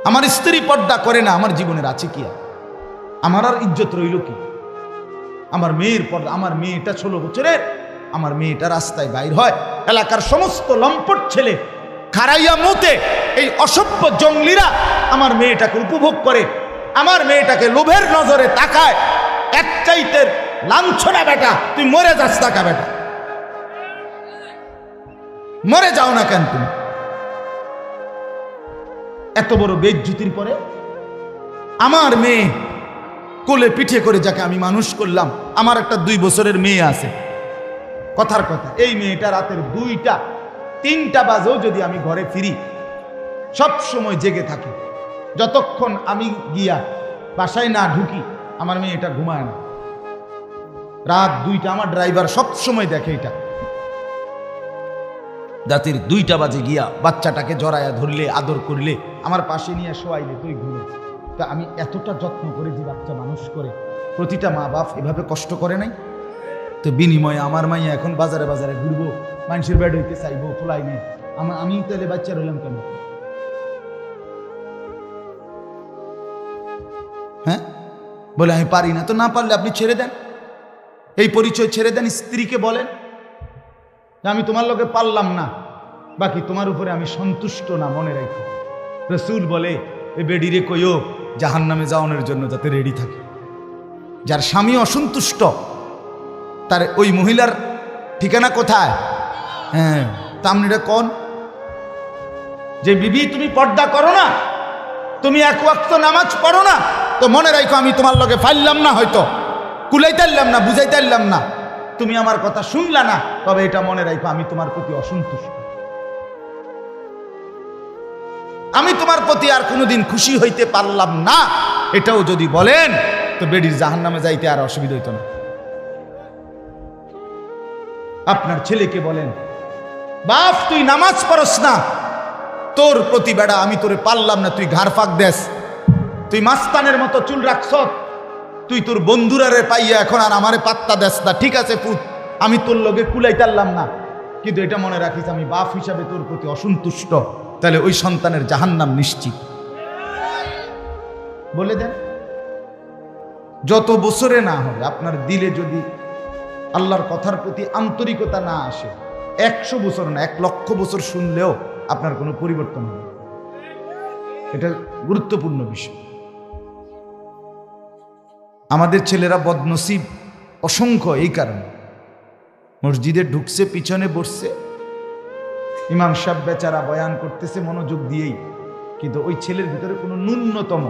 আমার স্ত্রী পর্দা করে না, আমার জীবনের আছে কি আর? আমার আর ইজ্জত রইল কি? আমার মেয়ের পর্দা, আমার মেয়েটা 16 বছরের, আমার মেয়েটা রাস্তায় বাইর হয়, এলাকার সমস্ত লম্পট ছেলে খারাইয়া মুতে, এই অসভ্য জঙ্গলিরা আমার মেয়েটাকে উপভোগ করে, আমার মেয়েটাকে লোভের নজরে তাকায়। এক চাইতে লাঞ্ছনা বেটা, তুই মরে যাস টাকা বেটা, মরে যাও না কেন তুমি? এত বড় বেইজ্জতির পরে আমার মেয়ে কোলে পিঠে করে, যাকে আমি মানুষ করলাম, আমার একটা 2 বছরের মেয়ে আছে, কথার কথা এই মেয়েটা রাতের 2টা 3টা বাজেও যদি আমি ঘরে ফিরি, সব সময় জেগে থাকে। যতক্ষণ আমি গিয়া বাসায় না ঢুকি, আমার মেয়েটা ঘুমায় না। রাত 2টা, আমার ড্রাইভার সব সময় দেখে এটা। রাতের 2টা বাজে গিয়া বাচ্চাটাকে জড়ায়া ধরলে, আদর করলে, আমার পাশে নিয়ে শোয়াইলে তুই ঘুরে। তা আমি এতটা যত্ন করে যে বাচ্চা মানুষ করে, প্রতিটা মা বাপ এভাবে কষ্ট করে নাই? তো বিনিময়ে আমার মাইয়া এখন বাজারে বাজারে ঘুরবো, মানুষের বেড হইতে চাইবো, ফোলাই নেই। আমি তাহলে বাচ্চা রইলাম কেন? হ্যাঁ, বলে আমি পারি না। তো না পারলে আপনি ছেড়ে দেন, এই পরিচয় ছেড়ে দেন, স্ত্রীকে বলেন আমি তোমার লোকে পারলাম না, বাকি তোমার উপরে আমি সন্তুষ্ট না, মনে রাখো। রসুল বলে এই বেডিরে কইও জাহান্নামে যাওয়ানোর জন্য যাতে রেডি থাকে। যার স্বামী অসন্তুষ্ট, তার ওই মহিলার ঠিকানা কোথায়? হ্যাঁ, তামনিটা কোন? যে বিবি তুমি পর্দা করো না, তুমি 1 ওয়াক্ত নামাজ পড়ো না, তো মনে রাখো আমি তোমার লগে ফাইললাম না, হয়তো কুলাইতাইলাম না, বুঝাইতাইলাম না, তুমি আমার কথা শুনলা না, তবে এটা মনে রাখো আমি তোমার প্রতি অসন্তুষ্ট, আমি তোমার প্রতি আর কোনোদিন খুশি হইতে পারলাম না। এটাও যদি বলেন তো বেডির জাহান্নামে যাইতে আর অসুবিধা হইতো না। আপনার ছেলেকে বলেন বাপ তুই নামাজ পড়স না, তোর প্রতি বেড়া আমি তোরে পারলাম না, তুই ঘাড় ফাঁক দেস, তুই মাস্তানের মতো চুল রাখছ, তুই তোর বন্ধুরারে পাইয়া এখন আর আমারে পাত্তা দেস না। ঠিক আছে পুত, আমি তোর লগে কুলাইতারলাম না, কিন্তু এটা মনে রাখিস আমি বাপ হিসাবে তোর প্রতি অসন্তুষ্ট, তাহলে ওই সন্তানের জাহান্নাম নিশ্চিত। বলে দেন, যত বছরে না হবে আপনার দিলে যদি আল্লাহর কথার প্রতি আন্তরিকতা না আসে, 100 বছর না 1 লক্ষ বছর শুনলেও আপনার কোনো পরিবর্তন হবে। এটা গুরুত্বপূর্ণ বিষয়। আমাদের ছেলেরা বদনসিব অসংখ্য, এই কারণে মসজিদে ঢুকছে, পিছনে বসছে, ইমাম সাহেব বেচারা বয়ান করতেছে মনোযোগ দিয়েই, কিন্তু ওই ছেলের ভিতরে কোনো ন্যূনতম